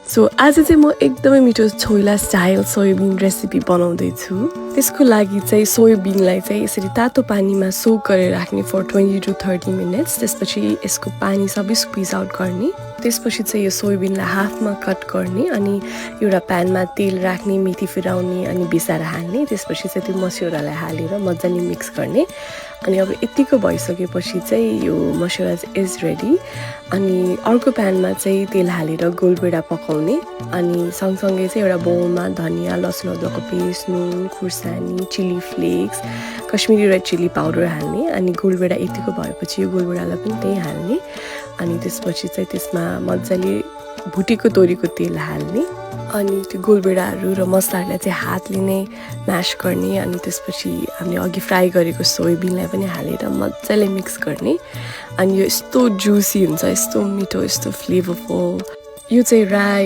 So आज चाहिँ म एकदमै मिठो छोइला स्टाइल सोयाबिन रेसिपी बनाउँदैछु। त्यसको लागि चाहिँ सोयाबिनलाई चाहिँ यसरी तातो पानीमा सोक गरेर राख्ने फर 20 to 30 मिनट्स। त्यसपछि यसको पानी सबै स्क्विज आउट गर्ने। त्यसपछि चाहिँ यो सोयाबिनलाई हाफमा कट गर्ने अनि एउटा प्यानमा तेल राख्ने, मेथी फिराउने अनि बिसाएर हाल्ने। त्यसपछि चाहिँ त्यो मस्यौरालाई हालेर मजाले मिक्स गर्ने। अनि अब यतिको भइसकेपछि चाहिँ यो मस्यौरा इज रेडी। अनि अर्को प्यानमा चाहिँ तेल हालेर गोलभेडा पकाउने अनि सँगसँगै चाहिँ एउटा बोलमा धनिया, लसुन, अदुवाको पेस्ट, नुन, खुर्सानी, chilli flakes, Kashmiri red chilli powder हाल्ने। अनि गोलभेडा यतिको भएपछि यो गोलभेडालाई पनि त्यही हाल्ने। अनि त्यसपछि चाहिँ त्यसमा मजाले भुटेको तोरीको तेल हाल्ने अनि त्यो गोलभेडाहरू र मसलाहरूलाई चाहिँ हातले नै म्यास गर्ने। अनि त्यसपछि हामीले अघि फ्राई गरेको सोयाबिनलाई पनि हालेर मजाले मिक्स गर्ने। अनि यो यस्तो जुसी हुन्छ, यस्तो मिठो, यस्तो फ्लेभरफुल। यो चाहिँ राई